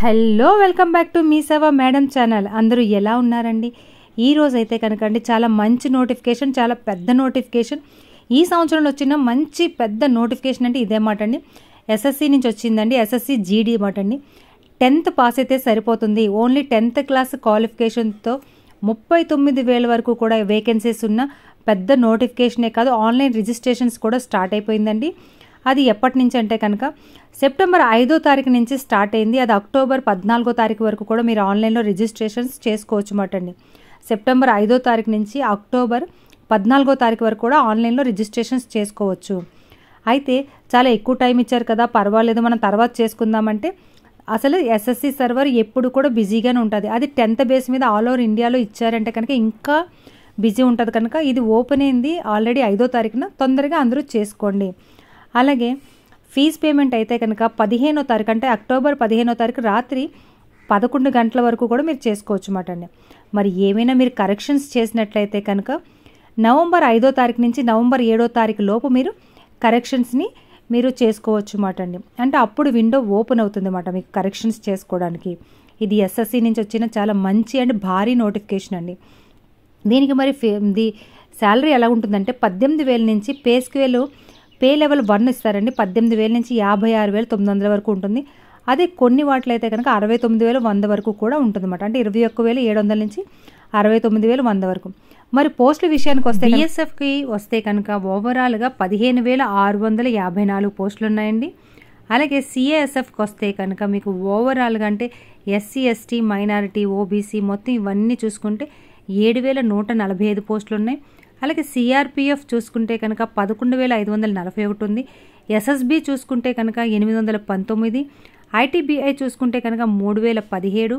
Hello welcome back to me సేవ madam channel. అందరూ ఎలా ఉన్నారండి? ఈ రోజు అయితే కనుకండి చాలా మంచి నోటిఫికేషన్, చాలా పెద్ద నోటిఫికేషన్. ఈ సంవత్సరంలో వచ్చిన మంచి పెద్ద నోటిఫికేషన్ అంటే ఇదే మాట అండి. ఎస్ఎస్సి నుంచి వచ్చిందండి. ఎస్ఎస్సి జీడీ మాట అండి. 10th పాస్ అయితే సరిపోతుంది. ఓన్లీ 10th క్లాస్ క్వాలిఫికేషన్తో 39,000 వరకు కూడా వేకెన్సీస్ ఉన్న పెద్ద నోటిఫికేషనే కాదు, ఆన్లైన్ రిజిస్ట్రేషన్స్ కూడా స్టార్ట్ అయిపోయిందండి. అది ఎప్పటి నుంచి అంటే కనుక సెప్టెంబర్ 5వ తారీఖు నుంచి స్టార్ట్ అయింది. అది అక్టోబర్ 14వ తారీఖు వరకు కూడా మీరు ఆన్లైన్లో రిజిస్ట్రేషన్స్ చేసుకోవచ్చు మాట అండి. సెప్టెంబర్ 5వ తారీఖు నుంచి అక్టోబర్ 14వ తారీఖు వరకు కూడా ఆన్లైన్లో రిజిస్ట్రేషన్స్ చేసుకోవచ్చు. అయితే చాలా ఎక్కువ టైం ఇచ్చారు కదా, పర్వాలేదు మనం తర్వాత చేసుకుందామంటే అసలు ఎస్ఎస్సి సర్వర్ ఎప్పుడు కూడా బిజీగానే ఉంటుంది. అది 10th బేస్ మీద ఆల్ ఓవర్ ఇండియాలో ఇచ్చారంటే కనుక ఇంకా బిజీ ఉంటుంది. కనుక ఇది ఓపెన్ అయింది ఆల్రెడీ 5వ తారీఖున, తొందరగా అందరూ చేసుకోండి. అలాగే ఫీజ్ పేమెంట్ అయితే కనుక 15వ తారీఖు అంటే అక్టోబర్ 15వ తారీఖు రాత్రి 11 గంటల వరకు కూడా మీరు చేసుకోవచ్చు మాట అండి. మరి ఏమైనా మీరు కరెక్షన్స్ చేసినట్లయితే కనుక నవంబర్ 5వ తారీఖు నుంచి నవంబర్ 7వ తారీఖు లోపు మీరు కరెక్షన్స్ని మీరు చేసుకోవచ్చు మాట అండి. అంటే అప్పుడు విండో ఓపెన్ అవుతుంది అన్నమాట మీకు కరెక్షన్స్ చేసుకోవడానికి. ఇది ఎస్ఎస్సి నుంచి వచ్చిన చాలా మంచి అండ్ భారీ నోటిఫికేషన్ అండి. దీనికి మరి ది శాలరీ ఎలా ఉంటుందంటే 18,000 నుంచి పే లెవెల్ 1 ఇస్తారండి. 18,000 నుంచి 56,900 వరకు ఉంటుంది. అదే కొన్ని వాటిలో అయితే కనుక 69,100 వరకు కూడా ఉంటుందన్నమాట. అంటే 21,700 నుంచి 69,100 వరకు. మరి పోస్టుల విషయానికి వస్తే బిఎస్ఎఫ్కి వస్తే కనుక ఓవరాల్గా 15,654 పోస్టులు ఉన్నాయండి. అలాగే సిఏఎస్ఎఫ్కి వస్తే కనుక మీకు ఓవరాల్గా అంటే ఎస్సీ ఎస్టీ మైనారిటీ ఓబీసీ మొత్తం ఇవన్నీ చూసుకుంటే 7,145 పోస్టులు ఉన్నాయి. అలాగే సిఆర్పిఎఫ్ చూసుకుంటే కనుక 11,541 ఉంది. ఎస్ఎస్బి చూసుకుంటే కనుక 819, ఐటీబీఐ చూసుకుంటే కనుక 3,017,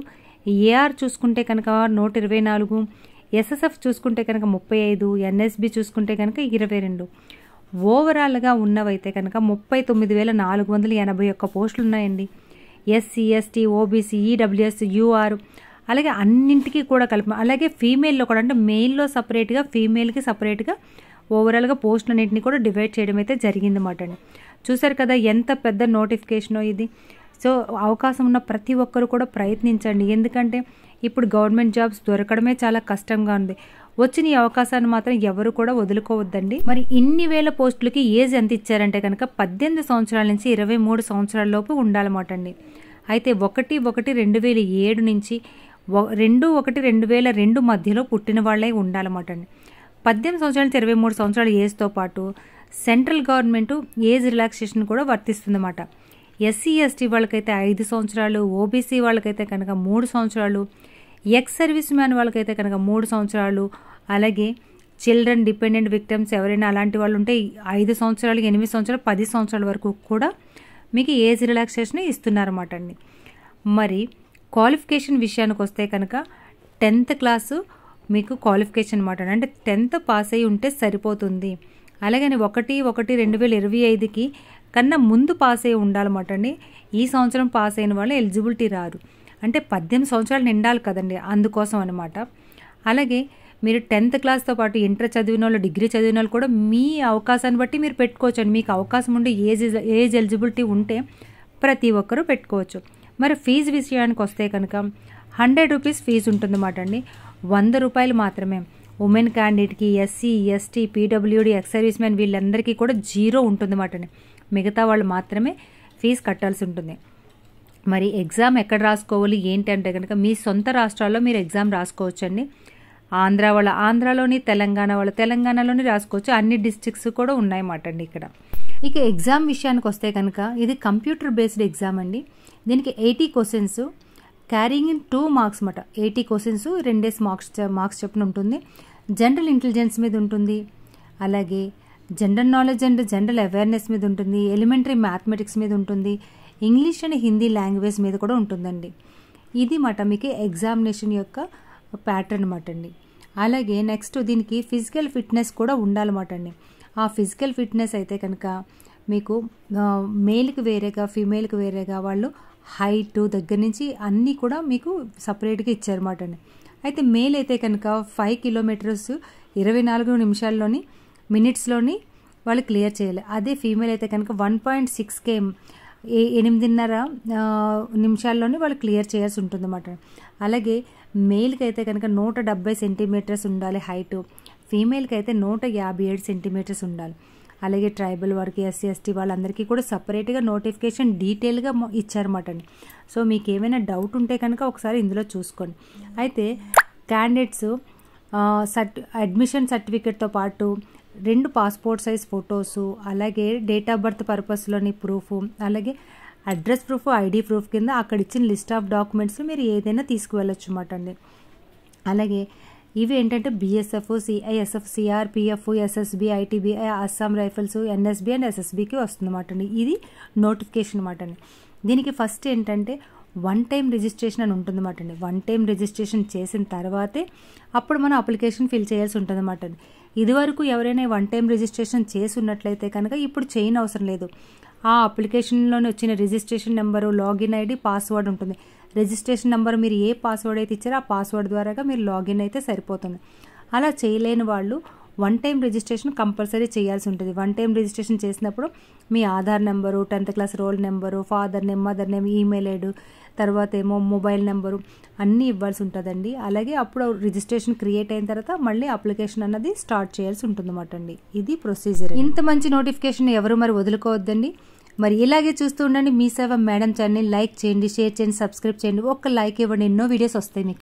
ఏఆర్ చూసుకుంటే కనుక 124, ఎస్ఎస్ఎఫ్ చూసుకుంటే కనుక 35, ఎన్ఎస్బి చూసుకుంటే కనుక 22. ఓవరాల్గా ఉన్నవైతే కనుక 39,481 పోస్టులు ఉన్నాయండి. SC ST OBC EWS UR అలాగే అన్నింటికి కూడా కలిపి, అలాగే ఫీమేల్లో కూడా అంటే మెయిల్లో సపరేట్గా ఫీమేల్కి సపరేట్గా ఓవరాల్గా పోస్టులన్నింటినీ కూడా డివైడ్ చేయడం అయితే జరిగిందన్నమాట అండి. చూసారు కదా ఎంత పెద్ద నోటిఫికేషనో ఇది. సో అవకాశం ఉన్న ప్రతి ఒక్కరు కూడా ప్రయత్నించండి. ఎందుకంటే ఇప్పుడు గవర్నమెంట్ జాబ్స్ దొరకడమే చాలా కష్టంగా ఉంది. వచ్చిన ఈ అవకాశాన్ని మాత్రం ఎవరు కూడా వదులుకోవద్దండి. మరి ఇన్ని వేల పోస్టులకి ఏజ్ ఎంత ఇచ్చారంటే కనుక 18 సంవత్సరాల నుంచి 23 సంవత్సరాల లోపు ఉండాలన్నమాట అండి. అయితే 1/1/2007 నుంచి 2/1/2002 మధ్యలో పుట్టిన వాళ్ళే ఉండాలన్నమాట అండి. 18 సంవత్సరాల నుంచి 23 సంవత్సరాల ఏజ్తో పాటు సెంట్రల్ గవర్నమెంట్ ఏజ్ రిలాక్సేషన్ కూడా వర్తిస్తుందన్నమాట. ఎస్సీ ఎస్టీ వాళ్ళకైతే 5 సంవత్సరాలు, ఓబీసీ వాళ్ళకైతే కనుక 3 సంవత్సరాలు, ఎక్స్ సర్వీస్ మ్యాన్ వాళ్ళకైతే కనుక 3 సంవత్సరాలు, అలాగే చిల్డ్రన్ డిపెండెంట్ విక్టిమ్స్ ఎవరైనా అలాంటి వాళ్ళు ఉంటే 5 సంవత్సరాలు, 8 సంవత్సరాలు, 10 సంవత్సరాల వరకు కూడా మీకు ఏజ్ రిలాక్సేషన్ ఇస్తున్నారన్నమాట అండి. మరి క్వాలిఫికేషన్ విషయానికి వస్తే కనుక 10th క్లాసు మీకు క్వాలిఫికేషన్ అనమాట. అంటే 10th పాస్ అయి ఉంటే సరిపోతుంది. అలాగని 1/1/2025కి కన్నా ముందు పాస్ అయి ఉండాలన్నమాట అండి. ఈ సంవత్సరం పాస్ అయిన వాళ్ళు ఎలిజిబిలిటీ రారు. అంటే 18 సంవత్సరాలు నిండాలి కదండి, అందుకోసం అనమాట. అలాగే మీరు 10th క్లాస్తో పాటు ఇంటర్ చదివిన వాళ్ళు, డిగ్రీ చదివిన వాళ్ళు కూడా మీ అవకాశాన్ని బట్టి మీరు పెట్టుకోవచ్చు అండి. మీకు అవకాశం ఉంటే ఏజ్ ఎలిజిబిలిటీ ఉంటే ప్రతి ఒక్కరూ పెట్టుకోవచ్చు. మరి ఫీజు విషయానికి వస్తే కనుక 100 రూపీస్ ఫీజు ఉంటుందన్నమాట అండి. 100 రూపాయలు మాత్రమే. ఉమెన్ క్యాండిడేట్కి, SC ST PWD ex service man వీళ్ళందరికీ కూడా 0 ఉంటుందన్నమాట అండి. మిగతా వాళ్ళు మాత్రమే ఫీజు కట్టాల్సి ఉంటుంది. మరి ఎగ్జామ్ ఎక్కడ రాసుకోవాలి ఏంటి అంటే కనుక మీ సొంత రాష్ట్రాల్లో మీరు ఎగ్జామ్ రాసుకోవచ్చండి. ఆంధ్ర వాళ్ళ ఆంధ్రాలోని, తెలంగాణ వాళ్ళ తెలంగాణలోని రాసుకోవచ్చు. అన్ని డిస్ట్రిక్ట్స్ కూడా ఉన్నాయన్నమాట అండి ఇక్కడ. ఇక ఎగ్జామ్ విషయానికి వస్తే కనుక ఇది కంప్యూటర్ బేస్డ్ ఎగ్జామ్ అండి. దీనికి 80 క్వశ్చన్స్ క్యారింగ్ ఇన్ 2 మార్క్స్ అన్నమాట. 80 క్వశ్చన్స్ 2 మార్క్స్ చొప్పున ఉంటుంది. జనరల్ ఇంటెలిజెన్స్ మీద ఉంటుంది, అలాగే general knowledge and general awareness మీద ఉంటుంది, ఎలిమెంటరీ మ్యాథమెటిక్స్ మీద ఉంటుంది, ఇంగ్లీష్ అండ్ హిందీ లాంగ్వేజ్ మీద కూడా ఉంటుందండి. ఇది మాట మీకు ఎగ్జామినేషన్ యొక్క ప్యాటర్న్ అన్నమాట అండి. అలాగే నెక్స్ట్ దీనికి ఫిజికల్ ఫిట్నెస్ కూడా ఉండాలన్నమాట అండి. ఆ ఫిజికల్ ఫిట్నెస్ అయితే కనుక మీకు మేల్కి వేరేగా ఫీమేల్కి వేరేగా వాళ్ళు హైట్ దగ్గర నుంచి అన్నీ కూడా మీకు సపరేట్గా ఇచ్చారన్నమాట అండి. అయితే మేల్ అయితే కనుక 5 కిలోమీటర్స్ 24 మినిట్స్లోని వాళ్ళు క్లియర్ చేయాలి. అదే ఫీమేల్ అయితే కనుక 1.6 km 8:30 నిమిషాల్లోనే వాళ్ళు క్లియర్ చేయాల్సి ఉంటుందన్నమాట. అలాగే మేల్కి అయితే కనుక 170 సెంటీమీటర్స్ ఉండాలి హైటు, ఫీమేల్కి అయితే 157 సెంటీమీటర్స్ ఉండాలి. అలాగే ట్రైబల్ వారికి, ఎస్సీ ఎస్టీ వాళ్ళందరికీ కూడా సపరేట్గా నోటిఫికేషన్ డీటెయిల్గా ఇచ్చారన్నమాట అండి. సో మీకు ఏమైనా డౌట్ ఉంటే కనుక ఒకసారి ఇందులో చూసుకోండి. అయితే క్యాండిడేట్స్ అడ్మిషన్ సర్టిఫికేట్తో పాటు 2 పాస్పోర్ట్ సైజ్ ఫొటోసు, అలాగే డేట్ ఆఫ్ బర్త్ పర్పస్లోని ప్రూఫ్, అలాగే అడ్రస్ ప్రూఫ్, ఐడి ప్రూఫ్ కింద అక్కడ ఇచ్చిన లిస్ట్ ఆఫ్ డాక్యుమెంట్స్ మీరు ఏదైనా తీసుకువెళ్ళొచ్చు అన్నమాట అండి. అలాగే ఇవి ఏంటంటే BSF, CISF, CRPF, SSB, ITBI, Assam rifles, NSB and ఎస్ఎస్బికి వస్తుందన్నమాట అండి. ఇది నోటిఫికేషన్ అన్నమాట అండి. దీనికి ఫస్ట్ ఏంటంటే 1 టైం రిజిస్ట్రేషన్ అని ఉంటుందన్నమాట అండి. 1 టైం రిజిస్ట్రేషన్ చేసిన తర్వాతే అప్పుడు మనం అప్లికేషన్ ఫిల్ చేయాల్సి ఉంటుందన్నమాట అండి. ఇదివరకు ఎవరైనా 1 టైం రిజిస్ట్రేషన్ చేసి ఉన్నట్లయితే కనుక ఇప్పుడు చేయని అవసరం లేదు. ఆ అప్లికేషన్లోనే వచ్చిన registration number, login ID, password ఉంటుంది. రిజిస్ట్రేషన్ నెంబర్ మీరు ఏ పాస్వర్డ్ అయితే ఇచ్చారో ఆ పాస్వర్డ్ ద్వారాగా మీరు లాగిన్ అయితే సరిపోతుంది. అలా చేయలేని వాళ్ళు 1 టైం రిజిస్ట్రేషన్ కంపల్సరీ చేయాల్సి ఉంటుంది. 1 టైం రిజిస్ట్రేషన్ చేసినప్పుడు మీ Aadhaar number, 10th class roll number, father name, mother name, email ID, తర్వాత ఏమో మొబైల్ నెంబరు అన్నీ ఇవ్వాల్సి ఉంటుందండి. అలాగే అప్పుడు రిజిస్ట్రేషన్ క్రియేట్ అయిన తర్వాత మళ్ళీ అప్లికేషన్ అన్నది స్టార్ట్ చేయాల్సి ఉంటుందన్నమాట అండి. ఇది ప్రొసీజర్. ఇంత మంచి నోటిఫికేషన్ ఎవరు మరి వదులుకోవద్దండి. మరి ఇలాగే చూస్తూ ఉండండి మీ సేవ మేడం ఛానల్ని. లైక్ చేయండి, షేర్ చేయండి, సబ్స్క్రైబ్ చేయండి. ఒక్క లైక్ ఇవ్వండి, ఎన్నో వీడియోస్ వస్తాయి మీకు.